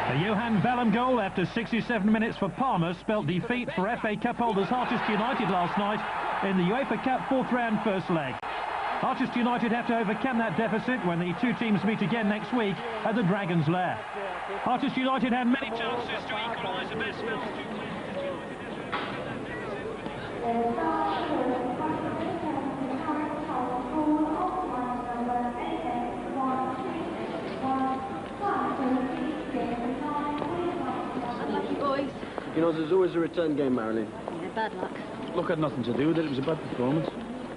A Johan Vellum goal after 67 minutes for Parma spelt defeat for FA Cup holders Harchester United last night in the UEFA Cup fourth round first leg. Harchester United have to overcome that deficit when the two teams meet again next week at the Dragon's Lair. Harchester United had many chances to equalise the best spells. Unlucky boys. You know, there's always a return game, Marilyn. Yeah, bad luck. Look, had nothing to do with it. It was a bad performance.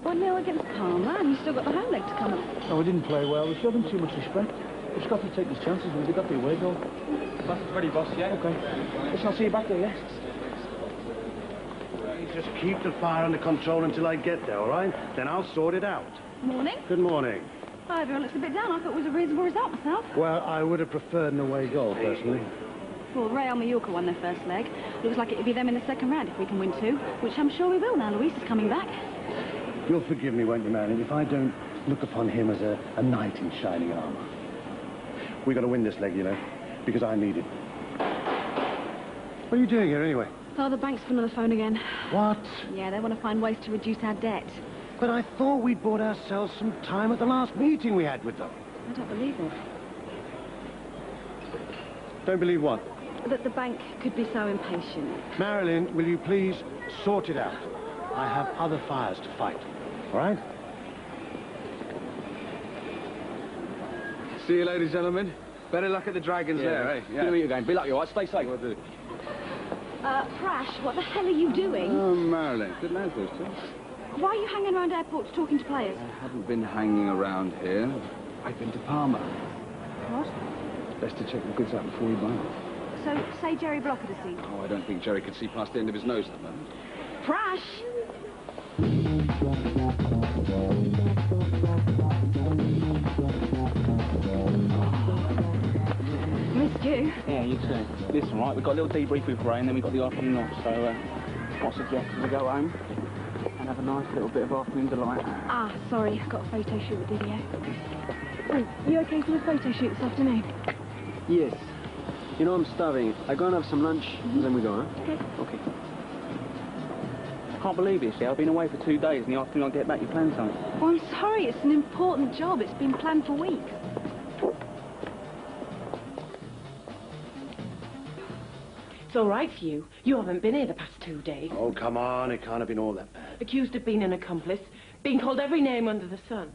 1-0 against Parma, and you still got the home leg to come up. No, we didn't play well. We showed them too much respect. We've got to take these chances when they got the away goal. That's ready, boss, yeah? Okay. Listen, I'll see you back there, yeah? You just keep the fire under control until I get there, all right? Then I'll sort it out. Morning. Good morning. Oh, everyone looks a bit down. I thought it was a reasonable result myself. Well, I would have preferred an away goal, personally. Well, Real Mallorca won their first leg. Looks like it'll be them in the second round if we can win two, which I'm sure we will now Luis is coming back. You'll forgive me, won't you, Marilyn, if I don't look upon him as a knight in shining armour. We've got to win this leg, you know, because I need it. What are you doing here, anyway? Oh, the bank's been on the phone again. What? Yeah, they want to find ways to reduce our debt. But I thought we'd bought ourselves some time at the last meeting we had with them. I don't believe it. Don't believe what? That the bank could be so impatient. Marilyn, will you please sort it out? I have other fires to fight, all right? See you, ladies and gentlemen. Better luck at the Dragon's Lair, eh? Yeah. Good to meet you again. Be lucky, all right? Stay safe. Will do. Prash, what the hell are you doing? Oh, Marilyn. Good lads, those two. Why are you hanging around airports talking to players? I haven't been hanging around here. I've been to Parma. What? Best to check the goods out before you buy them. So, say Jerry Block had seen. Oh, I don't think Jerry could see past the end of his nose at the moment. Prash! Missed you. Yeah, you too. Listen, right, we've got a little debrief with Ray and then we've got the eye from the north, so I suggest we go home and have a nice little bit of afternoon delight. Ah, sorry, I've got a photo shoot with Didier. Oh, you okay for the photo shoot this afternoon? Yes. You know, I'm starving. I go and have some lunch, and then we go, huh? Okay. Okay. I can't believe it, see, I've been away for 2 days and the afternoon I get back, you plan something. Oh, I'm sorry, it's an important job. It's been planned for weeks. It's all right for you. You haven't been here the past 2 days. Oh, come on, it can't have been all that bad. Accused of being an accomplice, being called every name under the sun.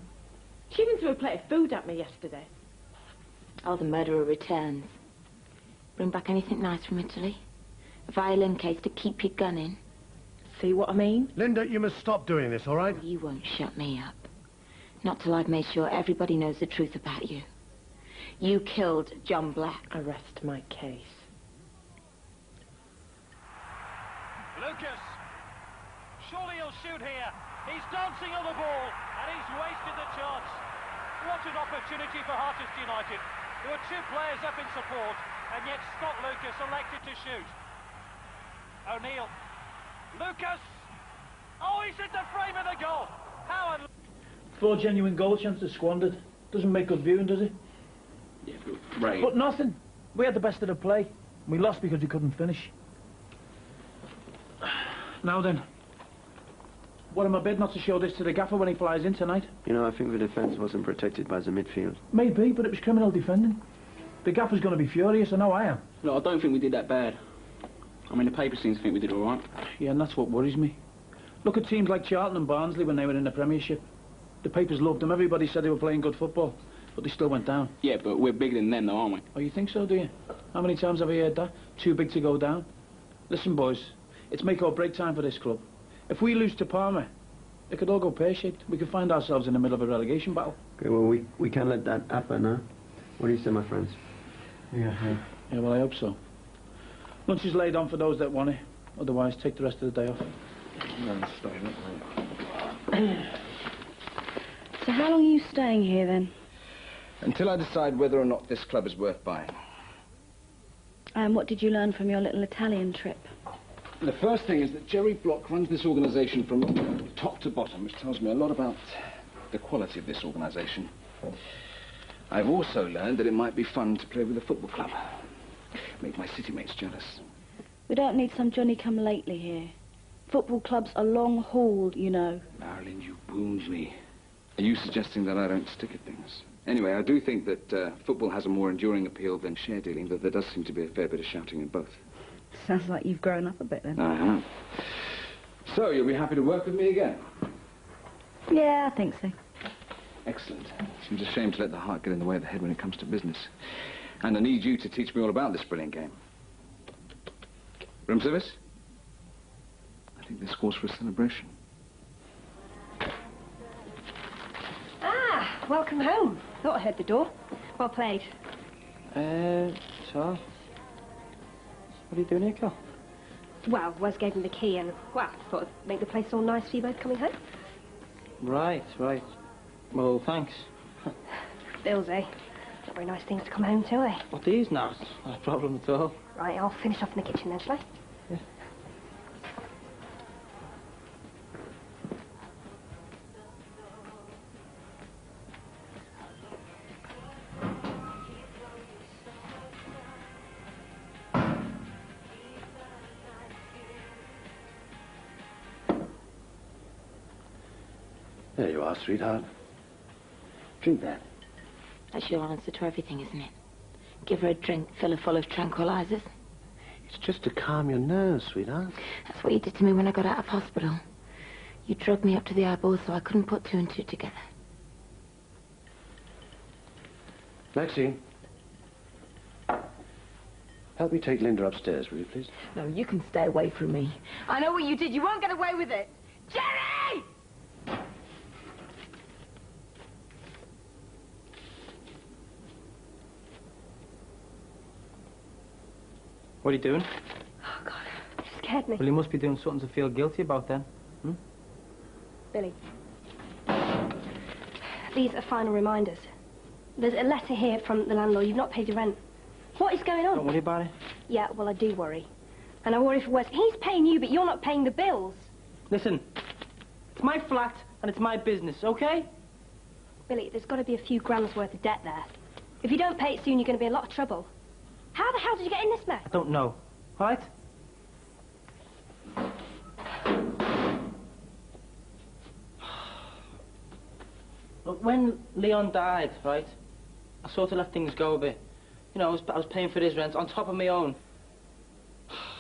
She even threw a plate of food at me yesterday. Oh, the murderer returns. Bring back anything nice from Italy? A violin case to keep your gun in? See what I mean? Linda, you must stop doing this, all right? You won't shut me up. Not till I've made sure everybody knows the truth about you. You killed John Black. Arrest my case. Lucas! Surely he'll shoot here. He's dancing on the ball and he's wasted the chance. What an opportunity for Harchester United. There were two players up in support and yet Scott Lucas elected to shoot. O'Neill. Lucas! Oh, he's hit the frame of the goal. How 4 genuine goal chances squandered. Doesn't make good viewing, does it? Yeah, but Ray... But nothing. We had the best of the play. We lost because we couldn't finish. Now then, what am I bid not to show this to the gaffer when he flies in tonight? You know, I think the defence wasn't protected by the midfield. Maybe, but it was criminal defending. The gaffer's going to be furious, I know I am. No, I don't think we did that bad. I mean, the paper seems to think we did all right. Yeah, and that's what worries me. Look at teams like Charlton and Barnsley when they were in the Premiership. The papers loved them, everybody said they were playing good football, but they still went down. Yeah, but we're bigger than them though, aren't we? Oh, you think so, do you? How many times have I heard that? Too big to go down? Listen, boys, it's make or break time for this club. If we lose to Parma, it could all go pear-shaped. We could find ourselves in the middle of a relegation battle. Okay, well, we can't let that happen, huh? What do you say, my friends? Yeah, well, I hope so. Lunch is laid on for those that want it. Otherwise, take the rest of the day off. So how long are you staying here, then? Until I decide whether or not this club is worth buying. And what did you learn from your little Italian trip? The first thing is that Jerry Block runs this organisation from top to bottom, which tells me a lot about the quality of this organisation. I've also learned that it might be fun to play with a football club. Make my city mates jealous. We don't need some Johnny-come-lately here. Football clubs are long-hauled, you know. Marilyn, you wound me. Are you suggesting that I don't stick at things? Anyway, I do think that football has a more enduring appeal than share dealing, but there does seem to be a fair bit of shouting in both. Sounds like you've grown up a bit then. I have. So, you'll be happy to work with me again? Yeah, I think so. Excellent. Seems a shame to let the heart get in the way of the head when it comes to business. And I need you to teach me all about this brilliant game. Room service? I think this calls for a celebration. Ah, welcome home. Thought I heard the door. Well played. So? What are you doing here, Cal? Well, Wes gave him the key and, well, thought it'd make the place all nice for you both coming home. Right. Well, thanks. Bills, eh? Not very nice things to come home to, eh? What, these now? Not a problem at all. Right, I'll finish off in the kitchen then, shall I? Yeah. There you are, sweetheart. Drink that. That's your answer to everything, isn't it? Give her a drink, fill her full of tranquilizers. It's just to calm your nerves, sweetheart. That's what you did to me when I got out of hospital. You drugged me up to the eyeballs so I couldn't put two and two together. Maxine. Help me take Linda upstairs, will you, please? No, you can stay away from me. I know what you did. You won't get away with it. Jerry! What are you doing? Oh, God, you scared me. Well, you must be doing something to feel guilty about then. Billy. These are final reminders. There's a letter here from the landlord. You've not paid your rent. What is going on? Don't worry about it. Yeah, well, I do worry. And I worry for Wes. He's paying you, but you're not paying the bills. Listen, it's my flat and it's my business, okay? Billy, there's got to be a few grand's worth of debt there. If you don't pay it soon, you're going to be in a lot of trouble. How the hell did you get in this mess? I don't know, all right? Look, when Leon died, right, I sort of let things go a bit. You know, I was paying for his rent on top of my own.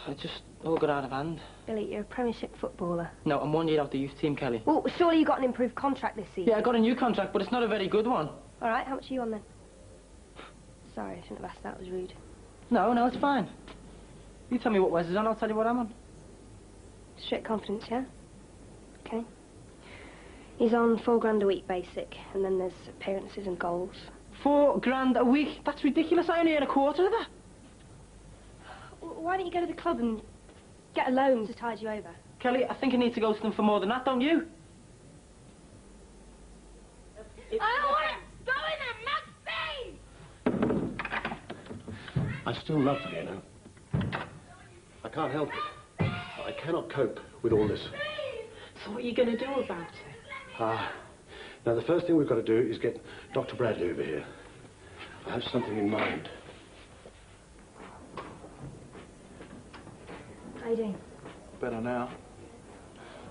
It just all got out of hand. Billy, you're a Premiership footballer. No, I'm 1 year out the youth team, Kelly. Well, surely you got an improved contract this season. Yeah, I got a new contract, but it's not a very good one. All right, how much are you on then? Sorry, I shouldn't have asked that. It was rude. No, it's fine. You tell me what Wes is on, I'll tell you what I'm on. Straight confidence, yeah? Okay. He's on £4 grand a week basic, and then there's appearances and goals. £4 grand a week? That's ridiculous. I only earn a quarter of that. Why don't you go to the club and get a loan to tide you over? Kelly, I think I need to go to them for more than that, don't you? I want to go in there, Maxine! I still love her, you know. I can't help it. I cannot cope with all this. So what are you going to do about it? Now, the first thing we've got to do is get Dr. Bradley over here. I have something in mind. How you doing? Better now.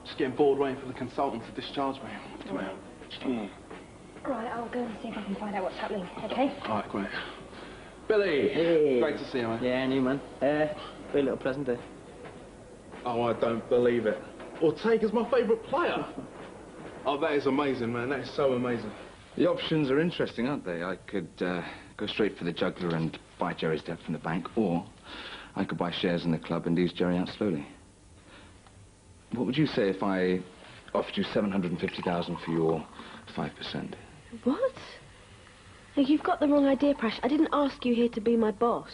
Just getting bored waiting for the consultant to discharge me. Come here. All right, I'll go and see if I can find out what's happening, okay? All right, great. Billy! Hey. Great to see you, mate. Yeah, new man. Very little present there. Oh, I don't believe it. Ortega's my favourite player. Oh, that is amazing, man. That is so amazing. The options are interesting, aren't they? I could go straight for the juggler and buy Jerry's debt from the bank, or I could buy shares in the club and ease Jerry out slowly. What would you say if I offered you $750,000 for your 5%? What? Look, you've got the wrong idea, Prash. I didn't ask you here to be my boss.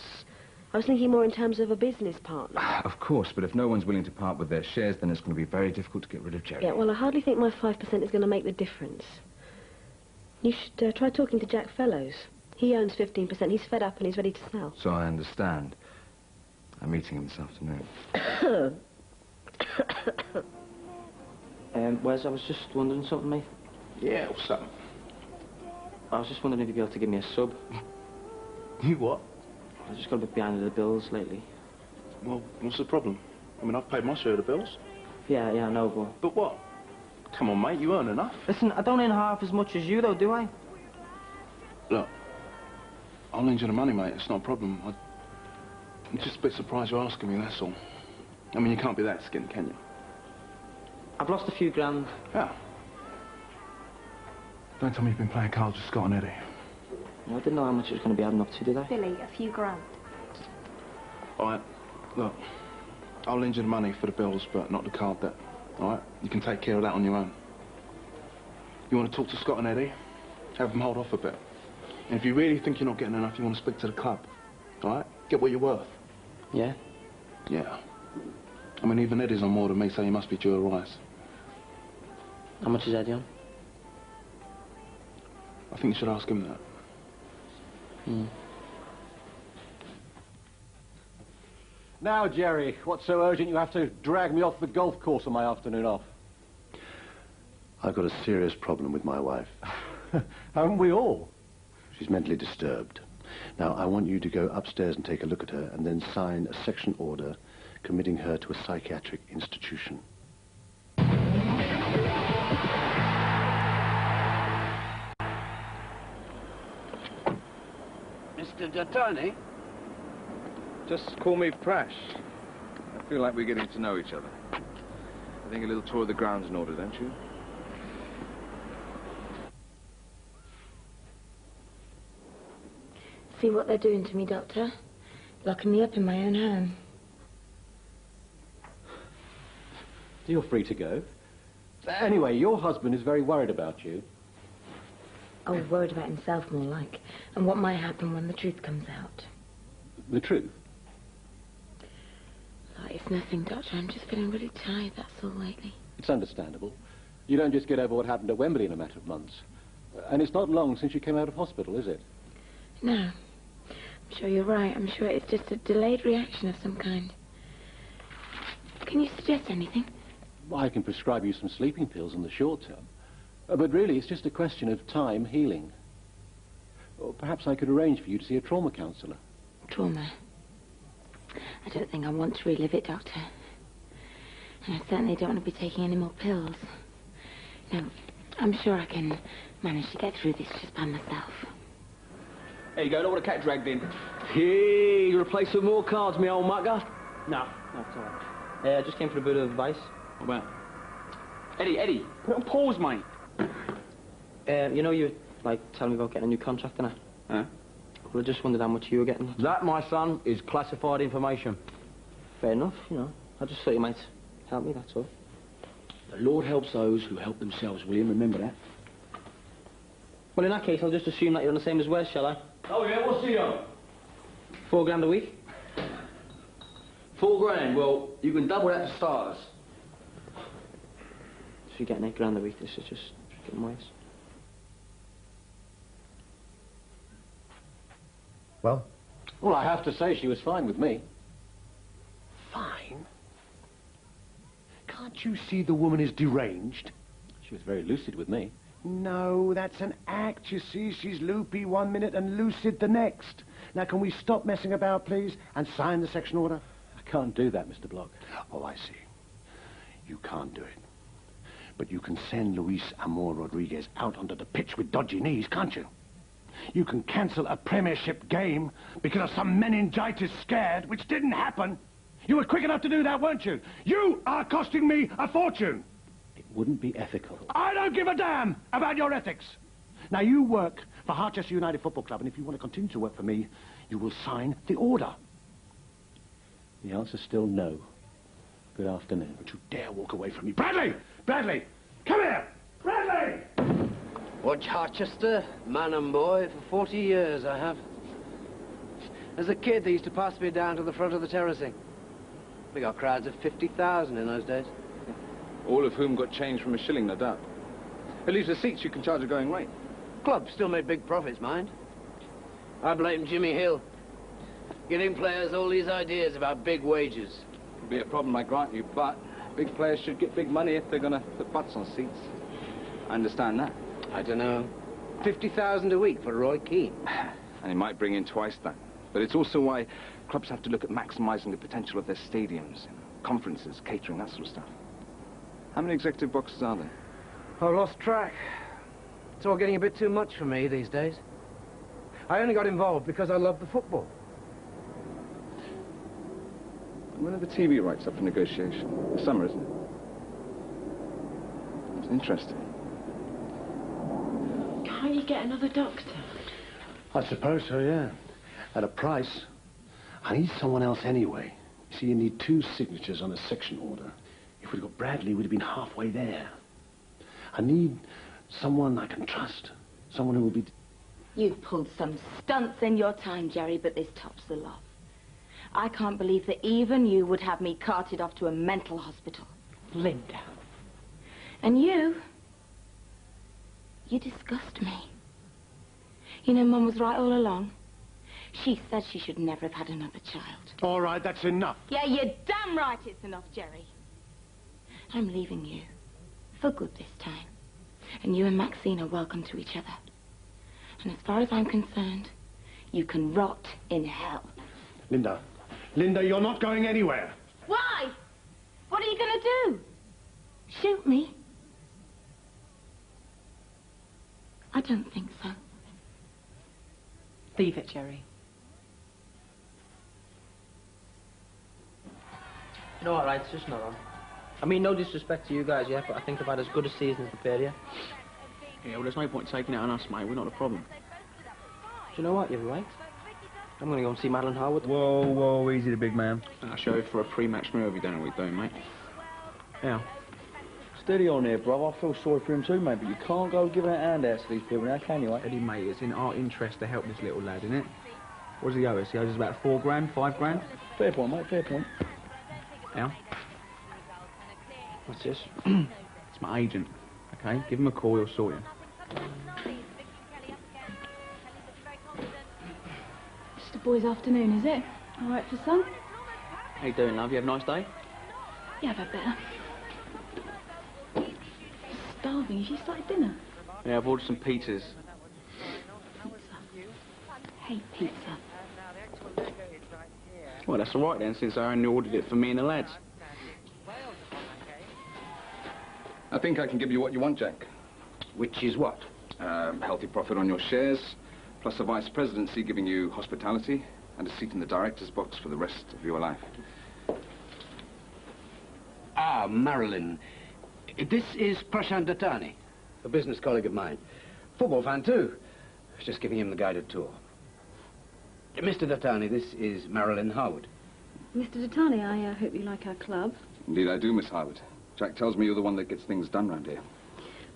I was thinking more in terms of a business partner. Of course, but if no one's willing to part with their shares, then it's going to be very difficult to get rid of Jerry. Yeah, well, I hardly think my 5% is going to make the difference. You should try talking to Jack Fellows. He owns 15%. He's fed up and he's ready to sell. So I understand. I'm meeting him this afternoon. Wes, I was just wondering something, mate. Yeah, what's up? I was just wondering if you'd be able to give me a sub. You what? I just got a bit behind the bills lately. Well, what's the problem? I mean, I've paid my share of the bills. Yeah, I know, but... But what? Come on, mate, you earn enough. Listen, I don't earn half as much as you, though, do I? Look, I'll lend you the money, mate. It's not a problem. I'm just a bit surprised you're asking me, that's all. I mean, you can't be that skint, can you? I've lost a few grand. Yeah. Don't tell me you've been playing cards with Scott and Eddie. I didn't know how much it was going to be adding up to, did I? Billy, a few grand. All right, look, I'll lend you the money for the bills, but not the card debt, all right? You can take care of that on your own. You want to talk to Scott and Eddie? Have them hold off a bit. And if you really think you're not getting enough, you want to speak to the club, all right? Get what you're worth. Yeah? Yeah. I mean, even Eddie's on more than me, so you must be due a rise. How much is Eddie on? I think you should ask him that. Now, Jerry, what's so urgent you have to drag me off the golf course on my afternoon off? I've got a serious problem with my wife. Haven't we all? She's mentally disturbed. Now, I want you to go upstairs and take a look at her and then sign a section order committing her to a psychiatric institution. Mr. Attorney? Just call me Prash. I feel like we're getting to know each other. I think a little tour of the grounds in order, don't you? See what they're doing to me, Doctor? Locking me up in my own home. You're free to go. Anyway, your husband is very worried about you. Oh, worried about himself, more like. And what might happen when the truth comes out. The truth? Oh, it's nothing, Doctor. I'm just feeling really tired, that's all, lately. It's understandable. You don't just get over what happened at Wembley in a matter of months. And it's not long since you came out of hospital, is it? No. I'm sure you're right. I'm sure it's just a delayed reaction of some kind. Can you suggest anything? I can prescribe you some sleeping pills in the short term. But really, it's just a question of time healing. Or perhaps I could arrange for you to see a trauma counsellor. Trauma? I don't think I want to relive it, Doctor. And I certainly don't want to be taking any more pills. No, I'm sure I can manage to get through this just by myself. There you go, look what a cat dragged in. Hey, you replace some more cards, me old mucker? No, it's all right. I just came for a bit of advice. What about? Eddie, put on pause, mate. You know, you like telling me about getting a new contract and that? Huh? Well, I just wondered how much you were getting. That, my son, is classified information. Fair enough, you know. I just thought you might help me, that's all. The Lord helps those who help themselves, William, remember that. Well, in that case, I'll just assume that you're on the same as Wes, shall I? Oh, yeah, what's he on? £4 a week? £4 grand, well, you can double that to starters. So you're getting £8 a week, this is just getting worse. Well, I have to say she was fine with me. Fine? Can't you see the woman is deranged? She was very lucid with me. No, that's an act, you see. She's loopy 1 minute and lucid the next. Now, can we stop messing about, please, and sign the section order? I can't do that, Mr. Block. Oh, I see. You can't do it. But you can send Luis Amor Rodriguez out onto the pitch with dodgy knees, can't you? You can cancel a premiership game because of some meningitis scared, which didn't happen. You were quick enough to do that, weren't you? You are costing me a fortune. It wouldn't be ethical. I don't give a damn about your ethics. Now, you work for Harchester United Football Club, and if you want to continue to work for me, you will sign the order. The answer's still no. Good afternoon. Don't you dare walk away from me. Bradley! Bradley! Come here! Bradley! Watch Harchester, man and boy, for 40 years I have. As a kid, they used to pass me down to the front of the terracing. We got crowds of 50,000 in those days. All of whom got change from a shilling, no doubt. At least the seats you can charge a going rate. Club still made big profits, mind. I blame Jimmy Hill. Giving players all these ideas about big wages. Could be a problem, I grant you, but big players should get big money if they're going to put butts on seats. I understand that. I don't know. 50,000 a week for Roy Keane. And he might bring in twice that. But it's also why clubs have to look at maximising the potential of their stadiums, conferences, catering, that sort of stuff. How many executive boxes are there? I've lost track. It's all getting a bit too much for me these days. I only got involved because I love the football. When are the TV rights up for negotiation? The summer, isn't it? It's interesting. Can't you get another doctor? I suppose so, yeah. At a price. I need someone else anyway. You see, you need 2 signatures on a section order. If we'd got Bradley, we'd have been halfway there. I need someone I can trust. Someone who will be... You've pulled some stunts in your time, Jerry, but this tops the lot. I can't believe that even you would have me carted off to a mental hospital. Linda. And you disgust me. You know, Mum was right all along. She said she should never have had another child. All right, that's enough. Yeah, you're damn right it's enough, Jerry. I'm leaving you. For good this time. And you and Maxine are welcome to each other. And as far as I'm concerned, you can rot in hell. Linda. Linda, you're not going anywhere. Why? What are you going to do? Shoot me? I don't think so. Leave it, Jerry. You know what, right? It's just not on. I mean, no disrespect to you guys, yeah, but I think I've had as good a season as the pair, yeah? Yeah, well, there's no point taking it on us, mate. We're not the problem. Do you know what? You're right. I'm going to go and see Madeline Harwood. Whoa, whoa, easy the big man. I'll show you for a pre-match move. You don't know what you're doing, mate. Yeah. Steady on here, brother. I feel sorry for him too, mate, but you can't go giving a hand out to these people now, can you, eh? Eddie, mate, it's in our interest to help this little lad, isn't it? What does he owe us? He owes us about 4 grand, 5 grand? Fair point, mate, fair point. Yeah? What's this? It's my agent, okay? Give him a call, he'll sort you. Just a boy's afternoon, is it? All right for some? How you doing, love? You have a nice day? Yeah, I've had better. Starving. Has she started dinner? Yeah, I've ordered some pizzas. Pizza. Hate pizza. Well, that's all right then, since I only ordered it for me and the lads. I think I can give you what you want, Jack. Which is what? Healthy profit on your shares, plus a vice presidency giving you hospitality, and a seat in the director's box for the rest of your life. Ah, Marilyn. This is Prashant Dattani, a business colleague of mine. Football fan, too. I was just giving him the guided tour. Mr. Dattani, this is Marilyn Harwood. Mr. Dattani, I hope you like our club. Indeed I do, Miss Harwood. Jack tells me you're the one that gets things done round here.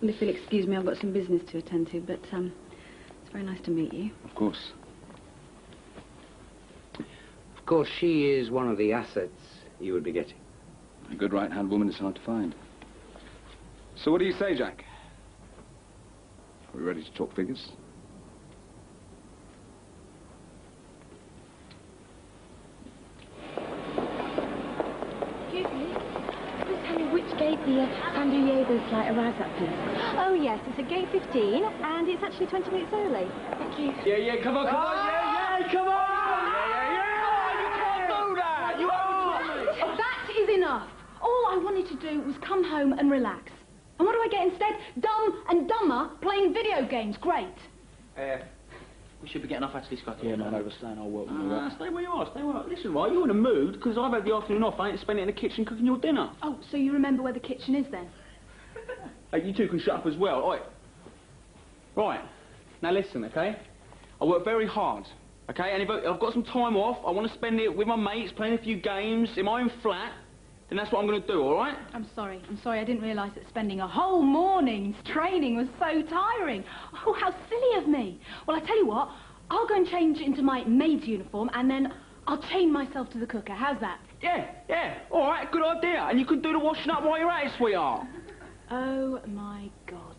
Well, if you'll excuse me, I've got some business to attend to, but it's very nice to meet you. Of course. Of course, she is one of the assets you would be getting. A good right-hand woman is hard to find. So what do you say, Jack? Are we ready to talk figures? Excuse me. Please tell me which gate the Sanduyevas like arrives at, please. Oh, yes, it's at gate 15, and it's actually 20 minutes early. Thank you. Yeah, yeah, come on, come on, yeah, come on! That is enough. All I wanted to do was come home and relax. And what do I get instead? Dumb and dumber playing video games. Great. We should be getting off, actually, Scott. Yeah, no, we're staying. I'll work with you. Stay where you are, stay where you are. Listen, right, you're in a mood, because I've had the afternoon off. I ain't spent it in the kitchen cooking your dinner. Oh, so you remember where the kitchen is then? Hey, you two can shut up as well. Oi. Right. Now listen, okay? I work very hard, okay? And if I've got some time off, I want to spend it with my mates, playing a few games in my own flat, then that's what I'm going to do, all right? I'm sorry. I didn't realise that spending a whole morning's training was so tiring. Oh, how silly of me. Well, I tell you what, I'll go and change into my maid's uniform, and then I'll chain myself to the cooker. How's that? Yeah, all right, good idea. And you can do the washing up while you're at it, sweetheart. Oh, my God.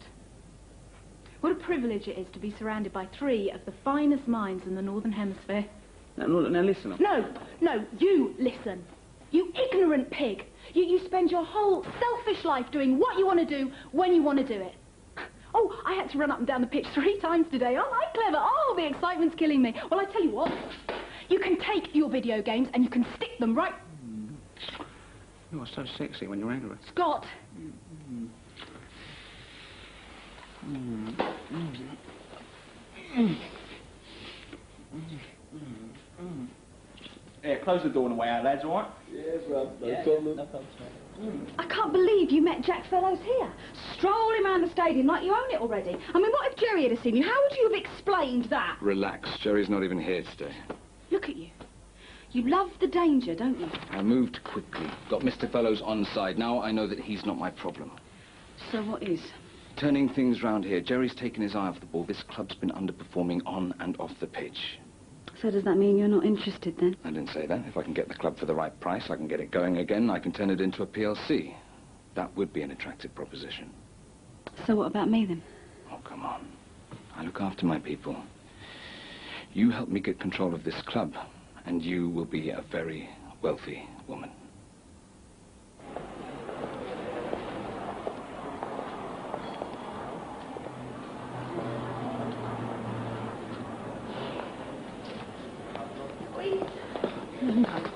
What a privilege it is to be surrounded by 3 of the finest minds in the Northern Hemisphere. Now listen. No, you listen. You ignorant pig. You spend your whole selfish life doing what you want to do when you want to do it. Oh, I had to run up and down the pitch 3 times today. Aren't I clever? Oh, the excitement's killing me. Well, I tell you what. You can take your video games and you can stick them right... You're so sexy when you're angry. Scott! Yeah, close the door on the way out, lads, all right? Yes, Rob. No problem. I can't believe you met Jack Fellows here. Strolling around the stadium like you own it already. I mean, what if Jerry had seen you? How would you have explained that? Relax. Jerry's not even here today. Look at you. You love the danger, don't you? I moved quickly. Got Mr. Fellows on side. Now I know that he's not my problem. So what is? Turning things round here. Jerry's taken his eye off the ball. This club's been underperforming on and off the pitch. So does that mean you're not interested then? I didn't say that. If I can get the club for the right price, I can get it going again, I can turn it into a PLC. That would be an attractive proposition. So what about me then? Oh, come on. I look after my people. You help me get control of this club, and you will be a very wealthy woman.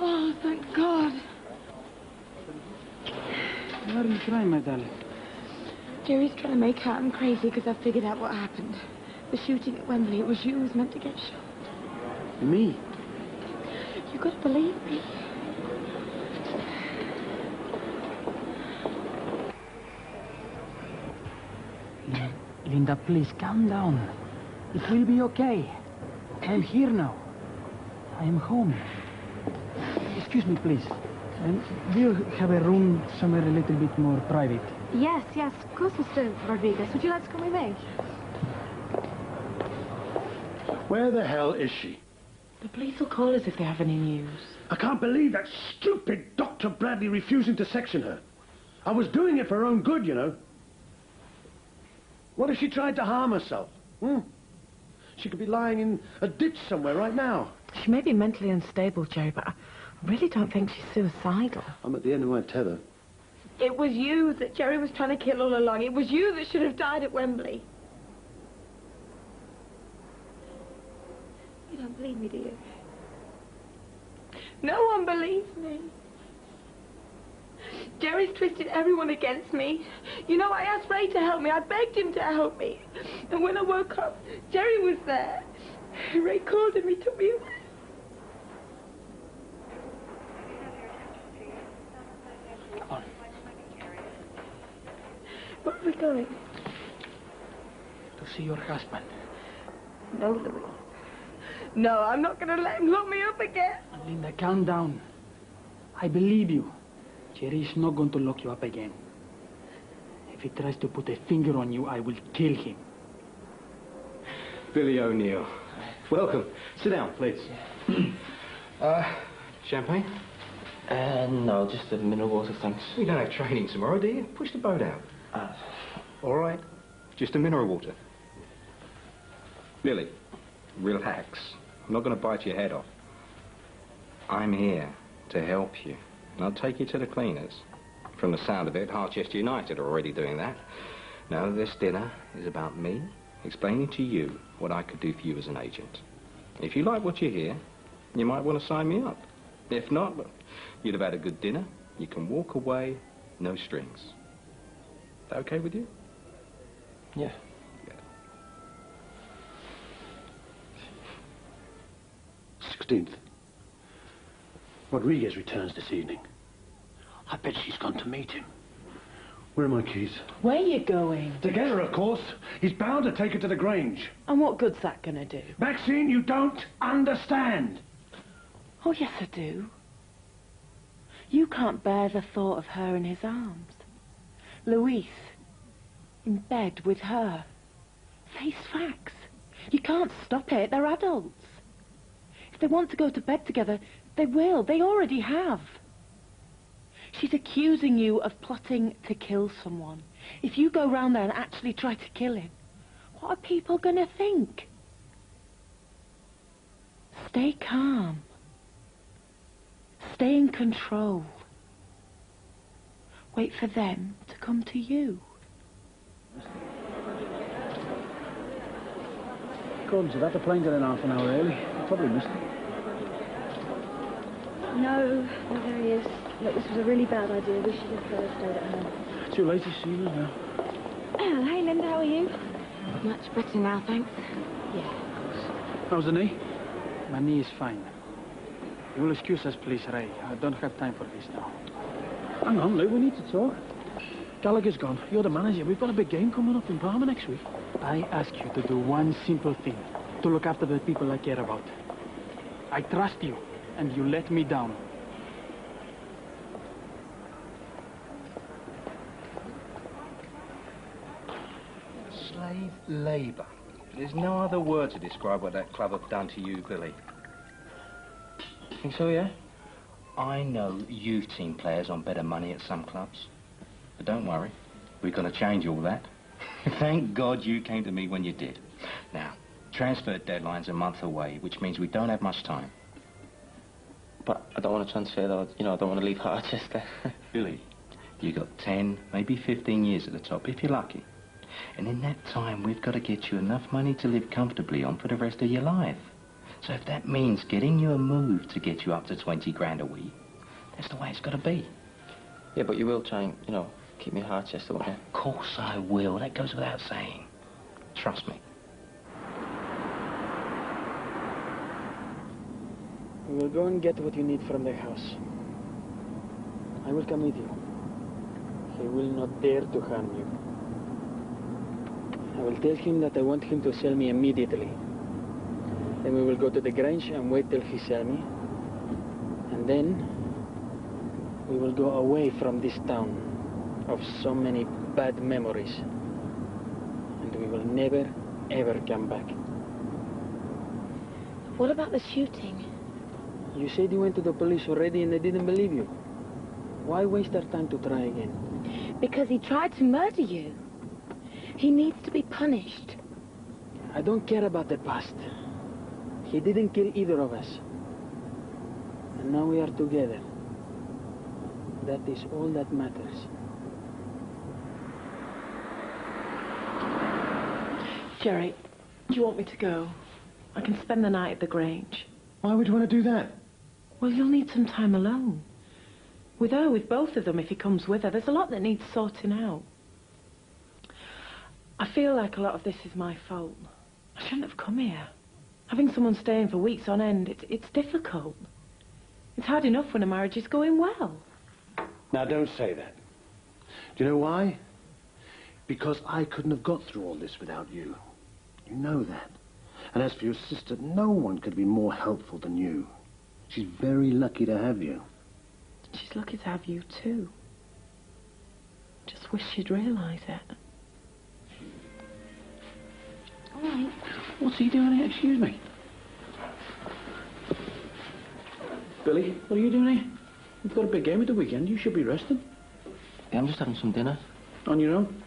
Oh, thank God. Why are you crying, my darling? Jerry's trying to make out I'm crazy because I've figured out what happened. The shooting at Wembley, it was you who was meant to get shot. Me? You gotta believe me. Linda, please, calm down. It will be okay. I am here now. I am home. Excuse me, please. Do you have a room somewhere a little bit more private? Yes, of course, Mr. Rodriguez. Would you like to come with me? Where the hell is she? The police will call us if they have any news. I can't believe that stupid Dr. Bradley refusing to section her. I was doing it for her own good, you know. What if she tried to harm herself? She could be lying in a ditch somewhere right now. She may be mentally unstable, Jerry, but I really don't think she's suicidal. I'm at the end of my tether. It was you that Jerry was trying to kill all along. It was you that should have died at Wembley. You don't believe me, do you? No one believes me. Jerry's twisted everyone against me. You know, I asked Ray to help me. I begged him to help me. And when I woke up, Jerry was there. Ray called him. He took me away. Come on. Where are we going? To see your husband. No, Louis. No, I'm not going to let him lock me up again. Linda, calm down. I believe you. Jerry is not going to lock you up again. If he tries to put a finger on you, I will kill him. Billy O'Neill. Welcome. Sit down, please. Champagne? No, just a mineral water, thanks. You don't have training tomorrow, do you? Push the boat out. All right. Just a mineral water. Billy, relax. I'm not going to bite your head off. I'm here to help you. And I'll take you to the cleaners. From the sound of it, Harchester United are already doing that. No, this dinner is about me explaining to you what I could do for you as an agent. If you like what you hear, you might want to sign me up. If not, well, you'd have had a good dinner. You can walk away, no strings. Is that okay with you? Yeah. 16th. Rodriguez returns this evening. I bet she's gone to meet him. Where are my keys? Where are you going? Together, of course. He's bound to take her to the Grange. And what good's that gonna do? Maxine, you don't understand. Oh, yes, I do. You can't bear the thought of her in his arms. Louise, in bed with her. Face facts. You can't stop it. They're adults. If they want to go to bed together, they will. They already have. She's accusing you of plotting to kill someone. If you go round there and actually try to kill him, what are people going to think? Stay calm. Stay in control. Wait for them to come to you. According to that, the plane got in half an hour early. You probably missed it. No, there he is. Look, this was a really bad idea. We should have stayed at home. Too late to see you now. Oh, hey, Linda, how are you? Much better now, thanks. Yeah, of course. How's the knee? My knee is fine. You will excuse us, please, Ray. I don't have time for this now. Hang on, Lou, we need to talk. Gallagher's gone. You're the manager. We've got a big game coming up in Parma next week. I ask you to do one simple thing. To look after the people I care about. I trust you, and you let me down. Slave labour. There's no other word to describe what that club have done to you, Billy. Think so, yeah? I know youth team players on better money at some clubs. But don't worry, we're going to change all that. Thank God you came to me when you did. Now, transfer deadline's a month away, which means we don't have much time. But I don't want to transfer, though. You know, I don't want to leave Harchester. Billy, you got 10, maybe 15 years at the top, if you're lucky. And in that time, we've got to get you enough money to live comfortably on for the rest of your life. So if that means getting you a move to get you up to 20 grand a week, that's the way it's got to be. Yeah, but you will try and, you know, keep me at Harchester, won't you? Of course I will. That goes without saying. Trust me. We will go and get what you need from the house. I will come with you. He will not dare to harm you. I will tell him that I want him to sell me immediately. Then we will go to the Grange and wait till he sells me. And then we will go away from this town of so many bad memories. And we will never, ever come back. What about the shooting? You said you went to the police already and they didn't believe you. Why waste our time to try again? Because he tried to murder you. He needs to be punished. I don't care about the past. He didn't kill either of us. And now we are together. That is all that matters. Jerry, do you want me to go? I can spend the night at the Grange. Why would you want to do that? Well, you'll need some time alone. With her, with both of them, if he comes with her. There's a lot that needs sorting out. I feel like a lot of this is my fault. I shouldn't have come here. Having someone staying for weeks on end, it's difficult. It's hard enough when a marriage is going well. Now, don't say that. Do you know why? Because I couldn't have got through all this without you. You know that. And as for your sister, no one could be more helpful than you. She's very lucky to have you. She's lucky to have you, too. Just wish she'd realise it. All right. What's he doing here? Excuse me. Billy, what are you doing here? We've got a big game at the weekend. You should be resting. Yeah, I'm just having some dinner. On your own?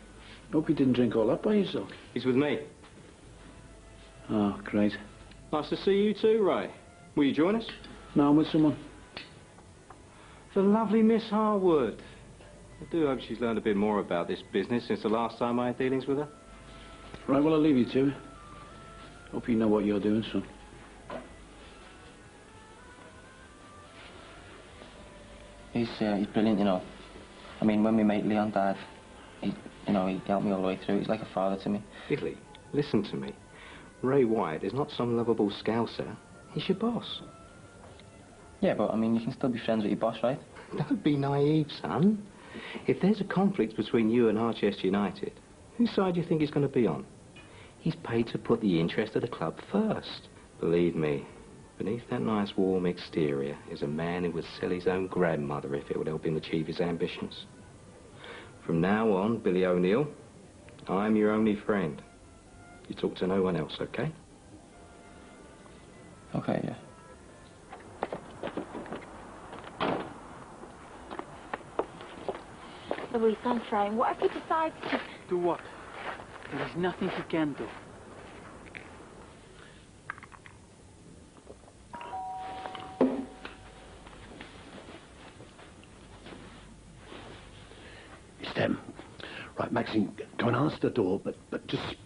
Hope you didn't drink all that by yourself. He's with me. Oh, great. Nice to see you too, Ray. Will you join us? No, I'm with someone. The lovely Miss Harwood. I do hope she's learned a bit more about this business since the last time I had dealings with her. Right, well, I'll leave you to it. Hope you know what you're doing, son. He's brilliant, you know. I mean, when my mate Leon died, he helped me all the way through. He's like a father to me. Billy, listen to me. Ray White is not some lovable scouser. He's your boss. Yeah, but, I mean, you can still be friends with your boss, right? Don't be naive, son. If there's a conflict between you and Harchester United, whose side do you think he's going to be on? He's paid to put the interest of the club first. Believe me, beneath that nice warm exterior is a man who would sell his own grandmother if it would help him achieve his ambitions. From now on, Billy O'Neill, I'm your only friend. You talk to no one else, okay? Okay, yeah. Louise, I'm trying. What if he decides to... Do what? There is nothing he can do. It's them. Right, Maxine, go and answer the door, but just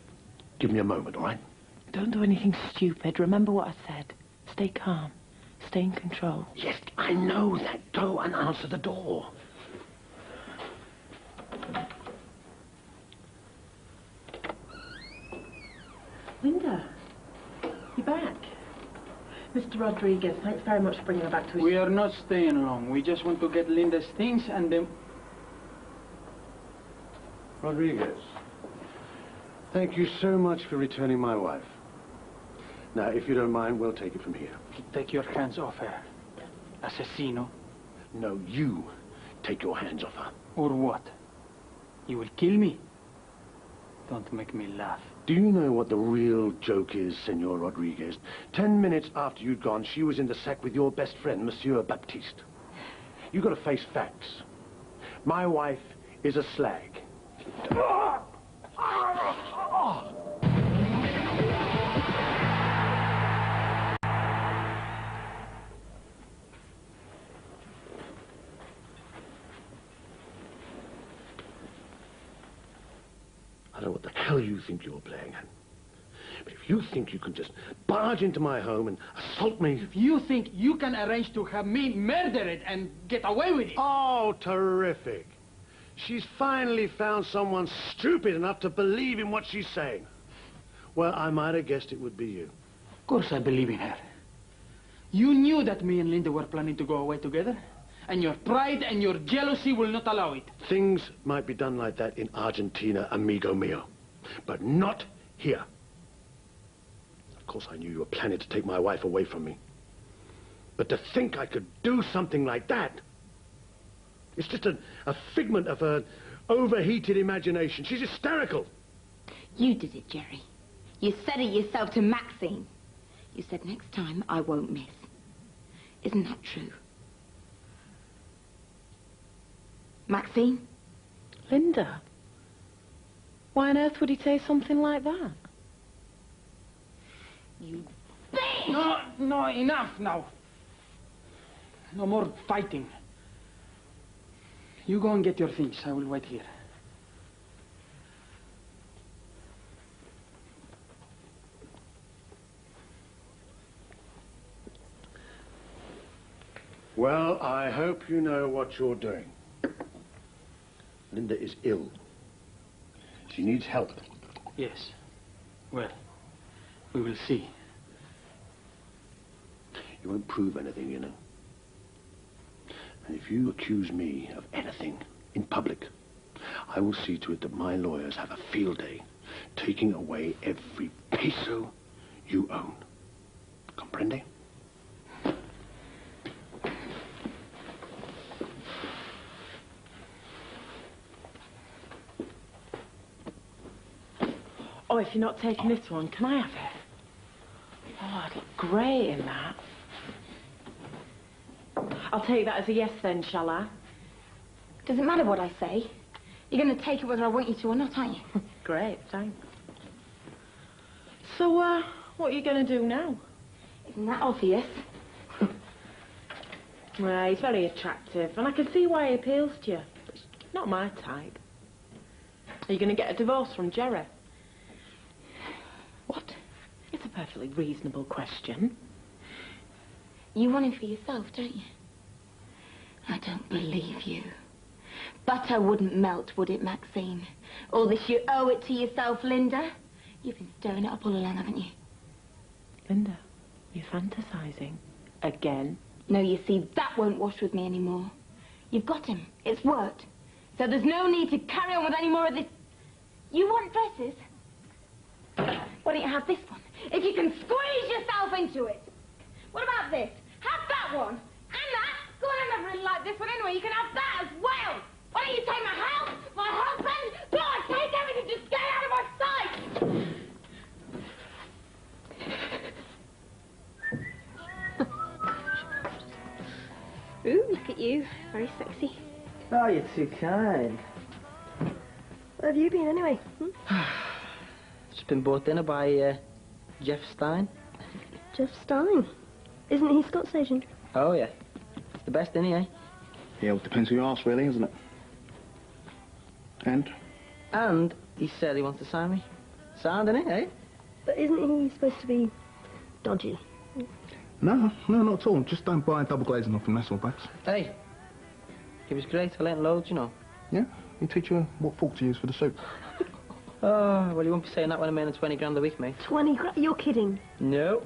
give me a moment, all right? Don't do anything stupid. Remember what I said. Stay calm. Stay stay in control. Yes, I know that. Go and answer the door. Linda, you're back. Mr. Rodriguez, thanks very much for bringing her back to us. We are not staying long. We just want to get Linda's things and then... Rodriguez, thank you so much for returning my wife. Now, if you don't mind, we'll take it from here. Take your hands off her. Asesino. No, you take your hands off her. Or what? You will kill me? Don't make me laugh. Do you know what the real joke is, Senor Rodriguez? 10 minutes after you'd gone, she was in the sack with your best friend, Monsieur Baptiste. You've got to face facts. My wife is a slag. I don't know what the hell you think you're playing at. But if you think you can just barge into my home and assault me... If you think you can arrange to have me murdered and get away with it... Oh, terrific. She's finally found someone stupid enough to believe in what she's saying. Well, I might have guessed it would be you. Of course I believe in her. You knew that me and Linda were planning to go away together, and your pride and your jealousy will not allow it. Things might be done like that in Argentina, amigo mio, but not here. Of course, I knew you were planning to take my wife away from me. But to think I could do something like that, it's just a figment of her overheated imagination. She's hysterical. You did it, Jerry. You said it yourself to Maxine. You said next time I won't miss. Isn't that true? Maxine? Linda, why on earth would he say something like that? You bitch! No, enough now. No more fighting. You go and get your things. I will wait here. Well, I hope you know what you're doing. Linda is ill. She needs help. Yes. Well, we will see. You won't prove anything, you know. And if you accuse me of anything in public, I will see to it that my lawyers have a field day taking away every peso you own. Comprende? Oh, if you're not taking this one, can I have it? Oh, I'd look great in that. I'll take that as a yes then, shall I? Does it matter what I say? You're going to take it whether I want you to or not, aren't you? Great, thanks. So, what are you going to do now? Isn't that obvious? Well, he's very attractive, and I can see why he appeals to you. But it's not my type. Are you going to get a divorce from Jerry? What? It's a perfectly reasonable question. You want him for yourself, don't you? I don't believe you. Butter wouldn't melt, would it, Maxine? All this you owe it to yourself, Linda. You've been stirring it up all along, haven't you? Linda, you're fantasizing. Again? No, you see, that won't wash with me anymore. You've got him. It's worked. So there's no need to carry on with any more of this. You want dresses? Why don't you have this one? If you can squeeze yourself into it. What about this? Have that one. And that. Go on, I never really liked this one anyway. You can have that as well. Why don't you take my house, my husband? Go on, take everything. Just get out of my sight. Ooh, look at you. Very sexy. Oh, you're too kind. Where have you been anyway? Just been bought dinner by Jeff Stein. Jeff Stein? Isn't he Scott's agent? Oh, yeah. It's the best, isn't he, eh? Yeah, well, it depends who you ask, really, isn't it? And? And he said he wants to sign me. Sound, innit, eh? But isn't he supposed to be dodgy? No, not at all. Just don't buy double glazing off him, that's all, Babs. Hey, he was great. I learned loads, you know. Yeah? He teach you what fork to use for the soup. Oh, well, you won't be saying that when I'm earning 20 grand a week, mate. 20 grand? You're kidding. No.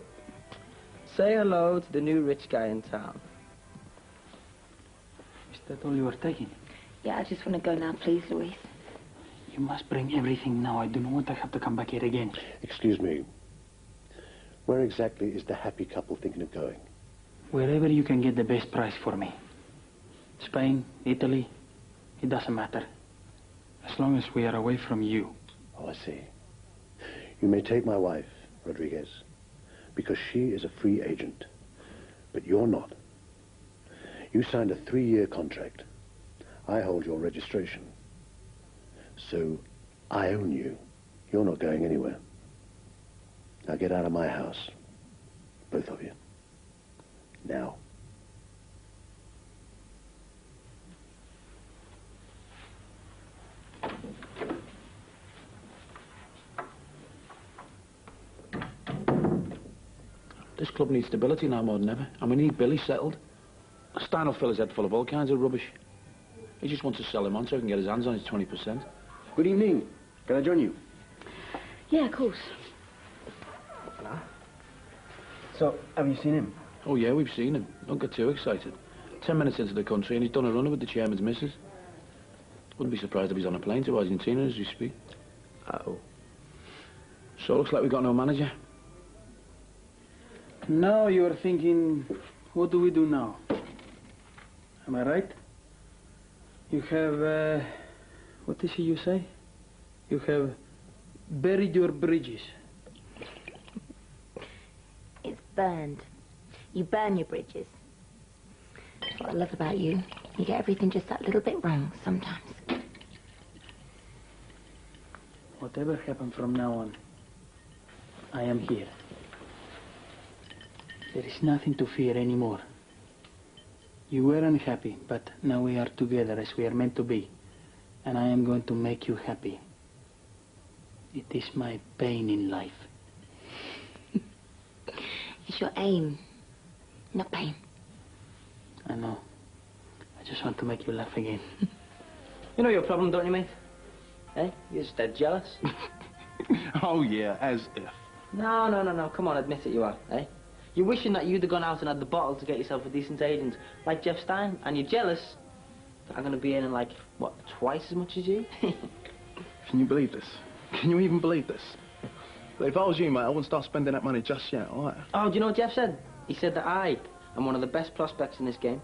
Say hello to the new rich guy in town. Is that all you are taking? Yeah, I just want to go now, please, Louise. You must bring everything now. I do not want to have to come back here again. Excuse me. Where exactly is the happy couple thinking of going? Wherever you can get the best price for me. Spain, Italy, it doesn't matter. As long as we are away from you. Oh, I see. You may take my wife, Rodriguez, because she is a free agent. But you're not. You signed a 3-year contract. I hold your registration. So, I own you. You're not going anywhere. Now get out of my house. Both of you. Now. This club needs stability now more than ever, and we need Billy settled. Stein will fill his head full of all kinds of rubbish. He just wants to sell him on so he can get his hands on his 20%. Good evening. Can I join you? Yeah, of course. So, have you seen him? Oh, yeah, we've seen him. Don't get too excited. 10 minutes into the country and he's done a runner with the chairman's missus. Wouldn't be surprised if he's on a plane to Argentina as we speak. Uh-oh. So, looks like we've got no manager. Now you are thinking, what do we do now? Am I right? You have, what is it you say? You have buried your bridges. It's burned. You burn your bridges. That's what I love about you. You get everything just that little bit wrong sometimes. Whatever happens from now on, I am here. There is nothing to fear anymore. You were unhappy, but now we are together as we are meant to be. And I am going to make you happy. It is my pain in life. It's your aim, not pain. I know. I just want to make you laugh again. You know your problem, don't you, mate? Eh? You're just dead jealous. Oh, yeah, as if. No. Come on, admit it, you are, eh? You're wishing that you'd have gone out and had the bottle to get yourself a decent agent, like Jeff Stein, and you're jealous that I'm going to be earning, like, what, twice as much as you? Can you believe this? Can you even believe this? But if I was you, mate, I wouldn't start spending that money just yet, all right? Oh, do you know what Jeff said? He said that I am one of the best prospects in this game.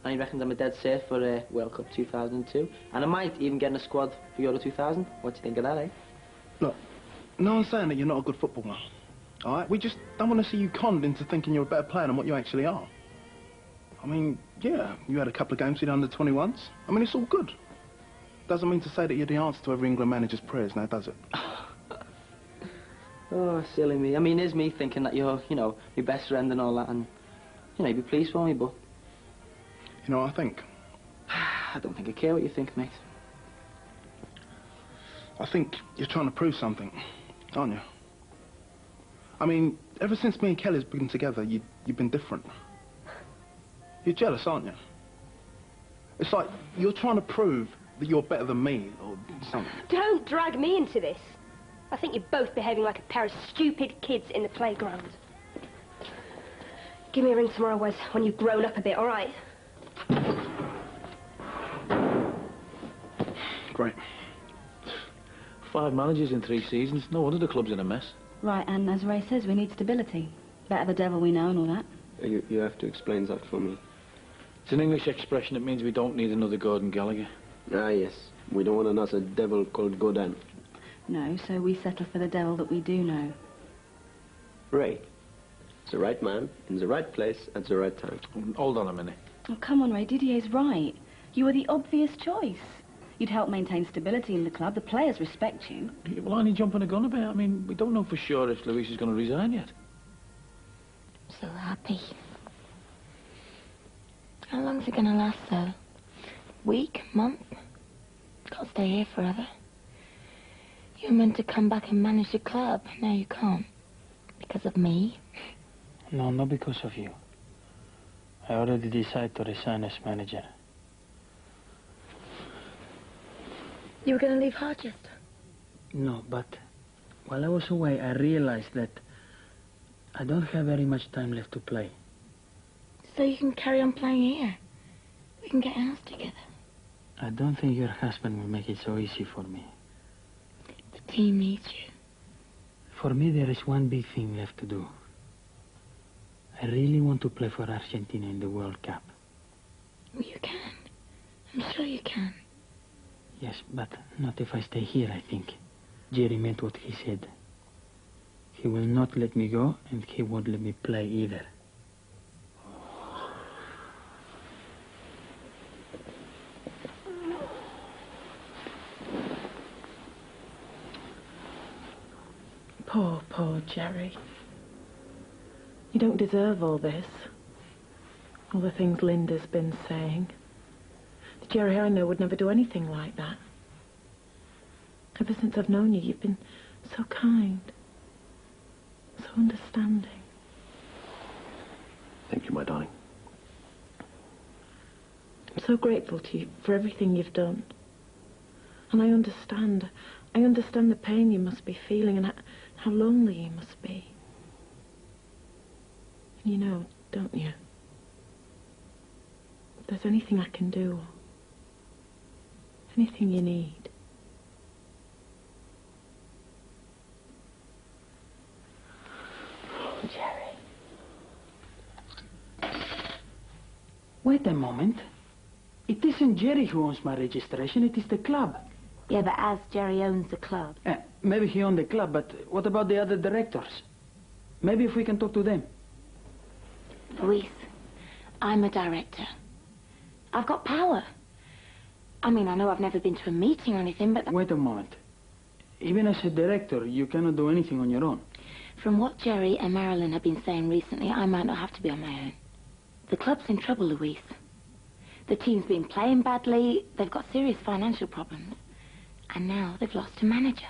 And he reckons I'm a dead safe for World Cup 2002. And I might even get in a squad for Euro 2000. What do you think of that, eh? Look, no one's saying that you're not a good footballer. All right? We just don't want to see you conned into thinking you're a better player than what you actually are. I mean, yeah, you had a couple of games with under 21s. I mean, it's all good. Doesn't mean to say that you're the answer to every England manager's prayers now, does it? Oh, silly me. I mean, there's me thinking that you're, you know, your best friend and all that, and, you know, you'd be pleased for me, but... You know what I think? I don't think I care what you think, mate. I think you're trying to prove something, aren't you? I mean, ever since me and Kelly's been together, you've been different. You're jealous, aren't you? It's like you're trying to prove that you're better than me, or something. Don't drag me into this. I think you're both behaving like a pair of stupid kids in the playground. Give me a ring tomorrow, Wes, when you've grown up a bit, all right? Great. 5 managers in 3 seasons. No wonder the club's in a mess. Right, and as Ray says, we need stability. Better the devil we know and all that. You have to explain that for me. It's an English expression that means we don't need another Gordon Gallagher. Ah, yes. We don't want another devil called Godin. No, so we settle for the devil that we do know. Ray. The right man, in the right place, at the right time. Hold on a minute. Oh, come on, Ray. Didier's right. You are the obvious choice. You'd help maintain stability in the club. The players respect you. Well, aren't you jumping a gun about? I mean, we don't know for sure if Luis is going to resign yet. So happy. How long's it going to last, though? Week? Month? Can't stay here forever. You were meant to come back and manage the club. Now you can't. Because of me. No, not because of you. I already decided to resign as manager. You were going to leave Harchester? No, but while I was away, I realized that I don't have very much time left to play. So you can carry on playing here. We can get a house together. I don't think your husband will make it so easy for me. The team needs you. For me, there is one big thing left to do. I really want to play for Argentina in the World Cup. Well, you can. I'm sure you can. Yes, but not if I stay here, I think. Jerry meant what he said. He will not let me go, and he won't let me play either. Poor Jerry. You don't deserve all this. All the things Linda's been saying. The Jerry I know would never do anything like that. Ever since I've known you, you've been so kind. So understanding. Thank you, my darling. I'm so grateful to you for everything you've done. And I understand the pain you must be feeling and how lonely you must be. You know, don't you? If there's anything I can do, anything you need. Oh, Jerry. Wait a moment. It isn't Jerry who owns my registration, it is the club. Yeah, but as Jerry owns the club. Maybe he owns the club, but what about the other directors? Maybe if we can talk to them. Luis, I'm a director. I've got power. I mean, I know I've never been to a meeting or anything, but... Wait a moment. Even as a director, you cannot do anything on your own. From what Jerry and Marilyn have been saying recently, I might not have to be on my own. The club's in trouble, Luis. The team's been playing badly, they've got serious financial problems. And now they've lost a manager.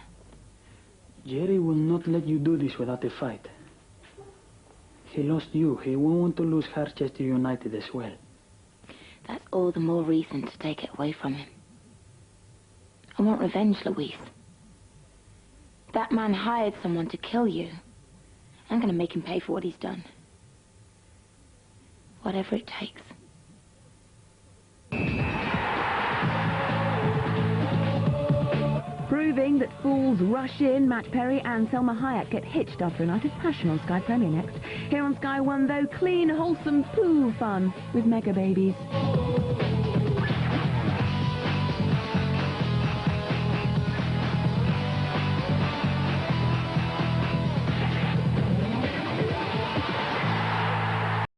Jerry will not let you do this without a fight. He lost you. He won't want to lose Harchester United as well. That's all the more reason to take it away from him. I want revenge, Luis. That man hired someone to kill you. I'm going to make him pay for what he's done. Whatever it takes. Proving that fools rush in, Matt Perry and Selma Hayek get hitched after a night of passion on Sky Premier next. Here on Sky One, though, clean, wholesome poo fun with mega babies.